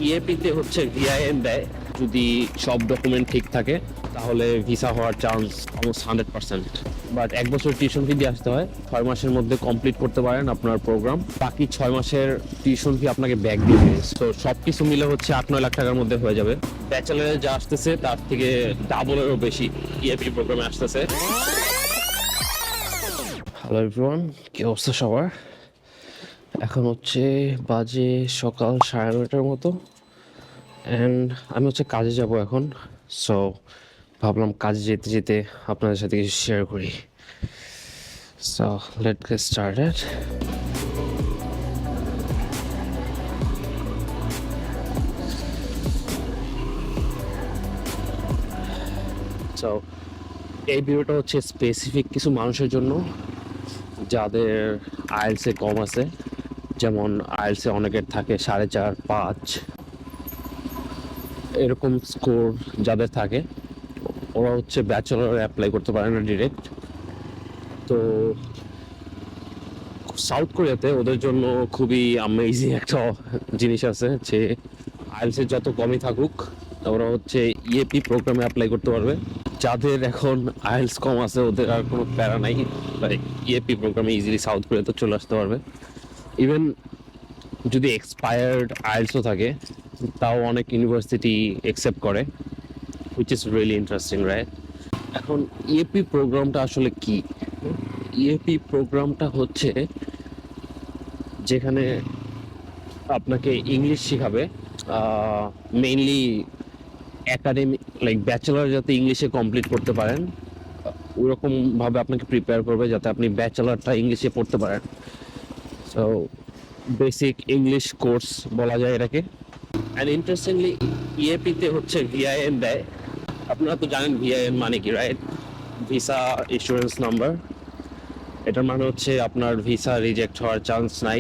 ইএপিতে হচ্ছে ভিআইএন দেয়। যদি সব ডকুমেন্ট ঠিক থাকে তাহলে ভিসা হওয়ার চান্স অলমোস্ট 100%। বাট 1 বছর টিউশন ফি দিয়ে আসতে হয়। 6 মাসের মধ্যে কমপ্লিট করতে পারেন আপনার প্রোগ্রাম, বাকি 6 মাসের টিউশন ফি আপনাকে ব্যাক দিয়ে দেবে। তো সব কিছু মিলে হচ্ছে 8-9 লাখ টাকার মধ্যে হয়ে যাবে। ব্যাচেলারে যা আসতেছে তার থেকে ডাবলেরও বেশি ইএপি প্রোগ্রামে আসতেছে। হ্যালো এভরিওয়ান, কি অবস্থা সবার? এখন হচ্ছে বাজে সকাল 9:30টার মতো, অ্যান্ড আমি হচ্ছে কাজে যাব এখন। সো ভাবলাম কাজে যেতে যেতে আপনাদের সাথে কিছু শেয়ার করি। So let's get started. So এই ভিডিওটা হচ্ছে স্পেসিফিক কিছু মানুষের জন্য যাদের আইএলসে কম আছে। যেমন আইএলসে অনেকের থাকে 4.5, 5 এরকম স্কোর যাদের থাকে, ওরা হচ্ছে ব্যাচেলর অ্যাপ্লাই করতে পারে না ডিরেক্ট। তো সাউথ কোরিয়াতে ওদের জন্য খুবই অ্যামেজিং একটা জিনিস আছে যে আইএলসের যত কমই থাকুক ওরা হচ্ছে ইএপি প্রোগ্রামে অ্যাপ্লাই করতে পারবে। যাদের এখন আইএলস কম আছে ওদের আর কোনো প্যারা নাই, লাইক ইএপি প্রোগ্রামে ইজিলি সাউথ কোরিয়াতে চলে আসতে পারবে। ইভেন যদি এক্সপায়ার্ড আইএলসও থাকে তাও অনেক ইউনিভার্সিটি অ্যাকসেপ্ট করে, which is really interesting, right? এখন ইএপি প্রোগ্রামটা আসলে কি? ইএপি প্রোগ্রামটা হচ্ছে যেখানে আপনাকে ইংলিশ শেখাবে, মেইনলি একাডেমি, লাইক ব্যাচেলার যাতে ইংলিশে কমপ্লিট করতে পারেন ওরকমভাবে আপনাকে প্রিপেয়ার করবে যাতে আপনি ব্যাচেলারটা ইংলিশে পড়তে পারেন। সো বেসিক ইংলিশ কোর্স বলা যায় এটাকে। অ্যান্ড ইন্টারেস্টিংলি ইএপিতে হচ্ছে ভিআইএন দেয়। আপনারা তো জানেন ভিআইএন মানে কি, রাইট? Visa issuance number. এটার মানে হচ্ছে আপনার ভিসা রিজেক্ট হওয়ার চান্স নাই।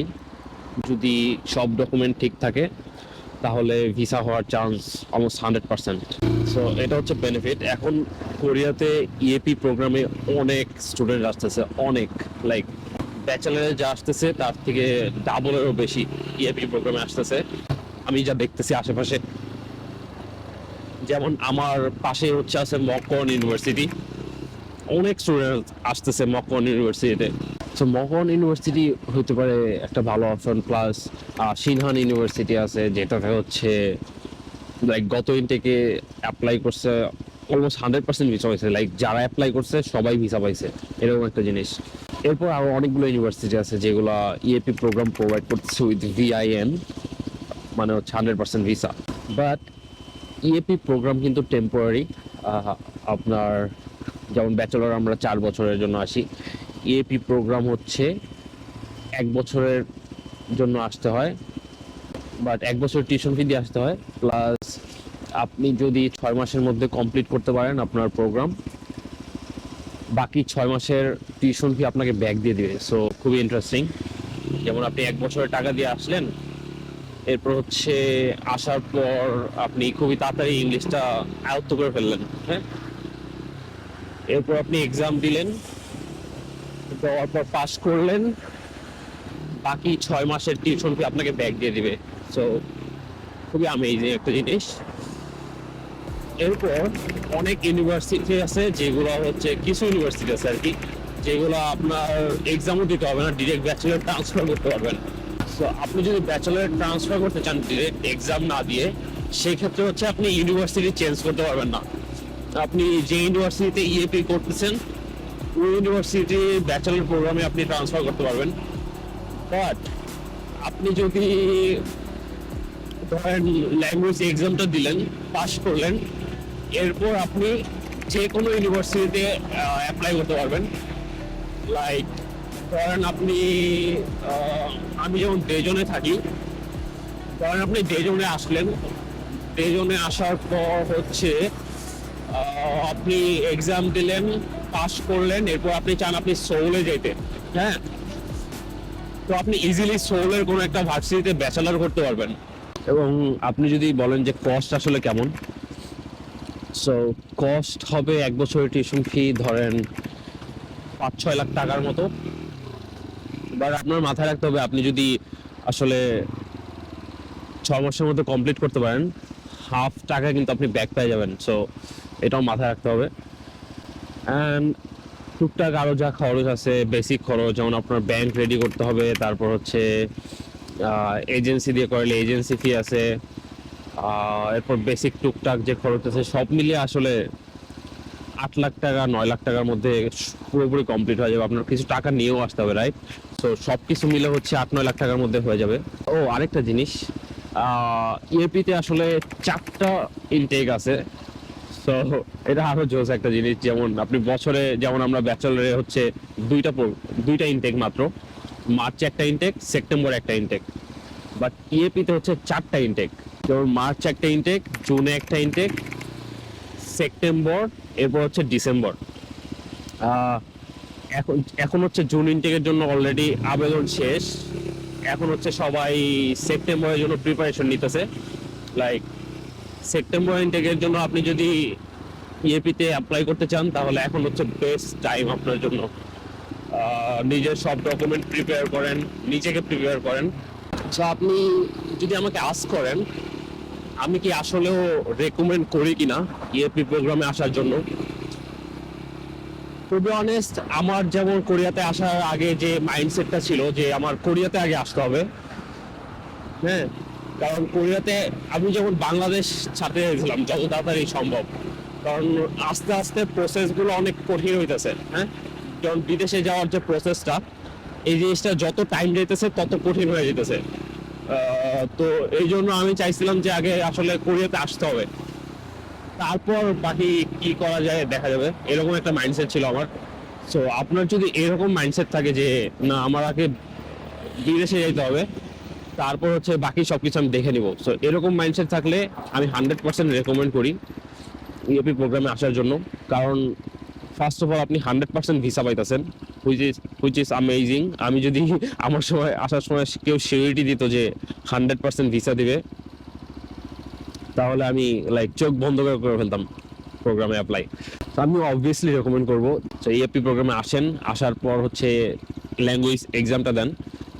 যদি সব ডকুমেন্ট ঠিক থাকে তাহলে ভিসা হওয়ার চান্স অলমোস্ট 100%। সো এটা হচ্ছে বেনিফিট। এখন কোরিয়াতে ইএপি প্রোগ্রামে অনেক স্টুডেন্ট আসতেছে, অনেক, লাইক ব্যাচেলারে যা আসতেছে তার থেকে ডাবলেরও বেশি ইএপি প্রোগ্রামে আসতেছে। আমি যা দেখতেছি আশেপাশে, যেমন আমার পাশে হচ্ছে আছে মকওয়ান ইউনিভার্সিটি, অনেক স্টুডেন্ট আসতেছে মকওয়ান ইউনিভার্সিটিতে। সো মকওয়ান ইউনিভার্সিটি হতে পারে একটা ভালো অপশন। প্লাস সিনহান ইউনিভার্সিটি আছে যেটাতে হচ্ছে লাইক গত ইনটেকে অ্যাপ্লাই করছে অলমোস্ট 100% ভিসা পাইছে, লাইক যারা অ্যাপ্লাই করছে সবাই ভিসা পাইছে, এরকম একটা জিনিস। এরপর আরও অনেকগুলো ইউনিভার্সিটি আছে যেগুলো ইএপি প্রোগ্রাম প্রোভাইড করতেছে উইথ ভিআইএন, মানে হচ্ছে 100% ভিসা। বাট ইএপি প্রোগ্রাম কিন্তু টেম্পোরারি। আপনার যেমন ব্যাচেলর আমরা 4 বছরের জন্য আসি, ইএপি প্রোগ্রাম হচ্ছে 1 বছরের জন্য আসতে হয়, বাট 1 বছর টিউশন ফি দিয়ে আসতে হয়। প্লাস আপনি যদি 6 মাসের মধ্যে কমপ্লিট করতে পারেন আপনার প্রোগ্রাম, বাকি 6 মাসের টিউশন ফি আপনাকে ব্যাক দিয়ে দিবে। সো খুবই ইন্টারেস্টিং। যেমন আপনি 1 বছরের টাকা দিয়ে আসলেন, এরপর হচ্ছে আসার পর আপনি খুবই তাড়াতাড়ি ইংলিশটা আয়ত্ত করে ফেললেন, হ্যাঁ। এরপর আপনি এক্সাম দিলেন, দেওয়ার পর পাস করলেন, বাকি 6 মাসের টিউশন ফি আপনাকে ব্যাক দিয়ে দিবে। সো খুবই অ্যামেজিং একটা জিনিস। এরপর অনেক ইউনিভার্সিটি আছে যেগুলো হচ্ছে, কিছু ইউনিভার্সিটি আছে আর কি, যেগুলো আপনার এক্সামও দিতে হবে না, ডিরেক্ট ব্যাচেলার ট্রান্সফার করতে পারবেন। সো আপনি যদি ব্যাচেলার ট্রান্সফার করতে চান ডিরেক্ট এক্সাম না দিয়ে, সেই ক্ষেত্রে হচ্ছে আপনি ইউনিভার্সিটি চেঞ্জ করতে পারবেন না। আপনি যে ইউনিভার্সিটিতে ইএপি করতেছেন ওই ইউনিভার্সিটি ব্যাচেলার প্রোগ্রামে আপনি ট্রান্সফার করতে পারবেন। বাট আপনি যদি ধরেন ল্যাঙ্গুয়েজ এক্সামটা দিলেন, পাস করলেন, এরপর আপনি যে কোনো ইউনিভার্সিটিতে অ্যাপ্লাই করতে পারবেন। লাইক ধরেন আপনি, আমি যেমন ডেজনে থাকি, ধরেন আপনি ডেজনে আসলেন, ডেজনে আসার পর হচ্ছে আপনি এক্সাম দিলেন, পাস করলেন, এরপর আপনি চান আপনি সোলে যেতে, হ্যাঁ, তো আপনি ইজিলি সোলের কোনো একটা ভার্সিটিতে ব্যাচেলার করতে পারবেন। এবং আপনি যদি বলেন যে কস্ট আসলে কেমন, সো কস্ট হবে 1 বছরের টিউশন ফি ধরেন 5-6 লাখ টাকার মতো। বাট আপনার মাথায় রাখতে হবে আপনি যদি আসলে 6 মাসের মধ্যে কমপ্লিট করতে পারেন, হাফ টাকা কিন্তু আপনি ব্যাক পেয়ে যাবেন। সো এটাও মাথায় রাখতে হবে। অ্যান্ড টুকটাক আরও যা খরচ আছে, বেসিক খরচ, যেমন আপনার ব্যাংক রেডি করতে হবে, তারপর হচ্ছে এজেন্সি দিয়ে করলে এজেন্সি ফি আছে, এরপর বেসিক টুকটাক যে খরচ আছে, সব মিলিয়ে আসলে 8 লাখ টাকা 9 লাখ টাকার মধ্যে পুরোপুরি কমপ্লিট হয়ে যাবে। আপনার কিছু টাকা নিয়েও আসতে হবে, রাইট? সো সব কিছু মিলে হচ্ছে 8-9 লাখ টাকার মধ্যে হয়ে যাবে। ও আরেকটা জিনিস, ইএপিতে আসলে 4টা ইনটেক আছে। সো এটা আরো জোস একটা জিনিস। যেমন আপনি বছরে, যেমন আমরা ব্যাচেলরে হচ্ছে দুইটা ইনটেক মাত্র, মার্চে একটা ইনটেক, সেপ্টেম্বর একটা ইনটেক। বাট ইএপিতে হচ্ছে 4টা ইনটেক। যেমন মার্চ একটা ইনটেক, জুনে একটা ইনটেক, সেপ্টেম্বর, এরপর হচ্ছে ডিসেম্বর। এখন এখন হচ্ছে জুন ইনটেকের জন্য অলরেডি আবেদন শেষ। এখন হচ্ছে সবাই সেপ্টেম্বরের জন্য প্রিপারেশন নিতেছে। লাইক সেপ্টেম্বর ইনটেকের জন্য আপনি যদি ইএপিতে অ্যাপ্লাই করতে চান, তাহলে এখন হচ্ছে বেস্ট টাইম আপনার জন্য। নিজের সব ডকুমেন্ট প্রিপেয়ার করেন, নিজেকে প্রিপেয়ার করেন। সো আপনি যদি আমাকে আস্ক করেন আমি কি আসলেও রেকমেন্ড করি কিনা ইএপি প্রোগ্রামে আসার জন্য, টু বি অনেস্ট, আমার যেমন কোরিয়াতে আসার আগে যে মাইন্ডসেটটা ছিল যে আমার কোরিয়াতে আগে আসতে হবে, হ্যাঁ, কারণ কোরিয়াতে আমি যখন বাংলাদেশ ছাড়তে গেছিলাম যত তাড়াতাড়ি সম্ভব, কারণ আস্তে আস্তে প্রসেসগুলো অনেক কঠিন হইতেছে। হ্যাঁ, কারণ বিদেশে যাওয়ার যে প্রসেসটা, এই জিনিসটা যত টাইম যেতেছে তত কঠিন হয়ে যেতেছে। তো এই জন্য আমি চাইছিলাম যে আগে আসলে কোরিয়াতে আসতে হবে, তারপর বাকি কি করা যায় দেখা যাবে, এরকম একটা মাইন্ডসেট ছিল আমার। সো আপনার যদি এরকম মাইন্ডসেট থাকে যে না আমার আগে বিদেশে যেতে হবে, তারপর হচ্ছে বাকি সব কিছু আমি দেখে নিব, সো এরকম মাইন্ডসেট থাকলে আমি 100% রেকমেন্ড করি ইউপি প্রোগ্রামে আসার জন্য। কারণ ফার্স্ট অফ অল আপনি 100% ভিসা পাইতেছেন, হুইচ ইজ অ্যামেজিং। আমি যদি আমার সময় আসার সময় কেউ সিউরিটি দিত যে 100% ভিসা দিবে, তাহলে আমি লাইক চোখ বন্ধ করে ফেলতাম প্রোগ্রামে অ্যাপ্লাই। তো আমি অবভিয়াসলি রেকমেন্ড করবো তো ইএপি প্রোগ্রামে আসেন। আসার পর হচ্ছে ল্যাঙ্গুয়েজ এক্সামটা দেন।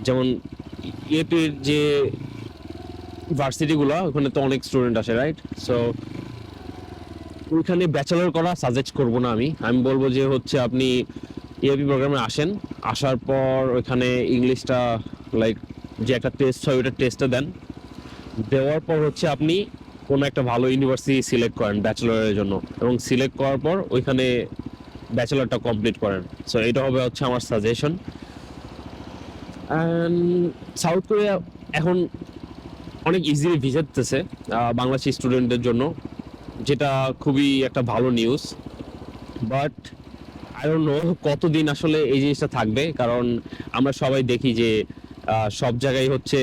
যেমন ইএপির যে ভার্সিটিগুলো, ওখানে তো অনেক স্টুডেন্ট আসে, রাইট? সো ওইখানে ব্যাচেলর করা সাজেস্ট করবো না আমি বলবো যে হচ্ছে আপনি ইএপি প্রোগ্রামে আসেন, আসার পর ওইখানে ইংলিশটা লাইক যে একটা টেস্ট হয় ওইটা টেস্টটা দেন। দেওয়ার পর হচ্ছে আপনি কোনো একটা ভালো ইউনিভার্সিটি সিলেক্ট করেন ব্যাচেলরের জন্য, এবং সিলেক্ট করার পর ওইখানে ব্যাচেলরটা কমপ্লিট করেন। সো এটা হবে হচ্ছে আমার সাজেশন। অ্যান্ড সাউথ কোরিয়া এখন অনেক ইজিলি ভিসা দিতেছে বাংলাদেশি স্টুডেন্টদের জন্য, যেটা খুবই একটা ভালো news. But I don't know কতদিন আসলে এই জিনিসটা থাকবে, কারণ আমরা সবাই দেখি যে সব জায়গায় হচ্ছে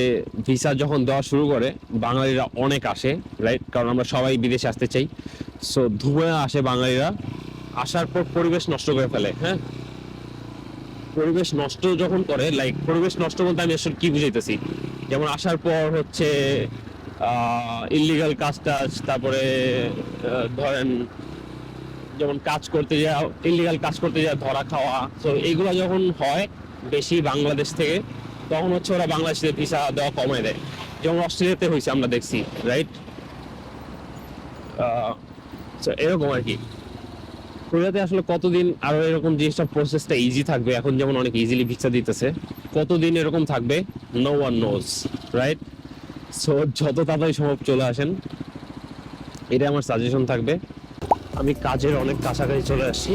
ভিসা যখন দেওয়া শুরু করে বাঙালিরা অনেক আসে, রাইট? কারণ আমরা সবাই বিদেশে আসতে চাই। সো ধুয়ে আসে বাঙালিরা, আসার পর পরিবেশ নষ্ট করে ফেলে। হ্যাঁ, পরিবেশ নষ্ট যখন করে, লাইক পরিবেশ নষ্ট বলতে আমি আসলে কি বুঝাইতেছি, যেমন আসার পর হচ্ছে ইলিগাল কাজ, তারপরে ধরেন যেমন কাজ করতে যাওয়া, ইলিগাল কাজ করতে যাওয়া, ধরা খাওয়া, তো এইগুলো যখন হয় বেশি বাংলাদেশ থেকে, তখন হচ্ছে ওরা বাংলাদেশে ভিসা দেওয়া কমায় দেয়। যেমন অস্ট্রেলিয়াতে হয়েছে আমরা দেখছি, রাইট? এরকম আর কি। কোরিয়াতে আসলে কতদিন আরো এরকম জিনিসটা প্রসেসটা ইজি থাকবে, এখন যেমন অনেক ইজিলি ভিসা দিতেছে, কতদিন এরকম থাকবে no one knows, right? So যত তাড়াতাড়ি সম্ভব চলে আসেন, এটা আমার সাজেশন থাকবে। আমি কাজের অনেক কাছাকাছি চলে আসছি।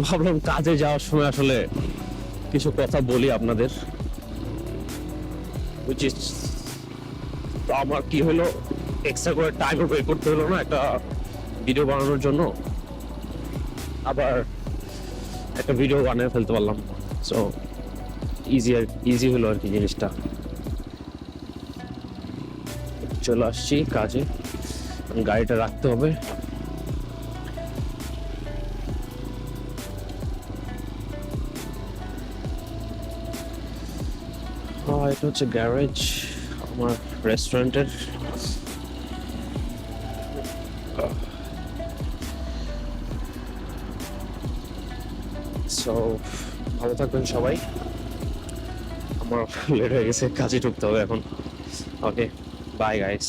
ভাবলাম কাজে যাওয়ার সময় আসলে কিছু কথা বলি আপনাদের। তো আমার কি হলো, এক্সট্রা করে টাইম বের করতে হলো না একটা ভিডিও বানানোর জন্য, আবার একটা ভিডিও বানিয়ে ফেলতে পারলাম। সো ইজি হলো আর কি জিনিসটা। চলে আসছি কাজে, গাড়িটা রাখতে হবে। এটা হচ্ছে গ্যারেজ আমার রেস্টুরেন্টের। সো ভালো থাকবেন সবাই। আমার লেট হয়ে গেছে, কাজে ঢুকতে হবে এখন। ওকে, বাই গাইস।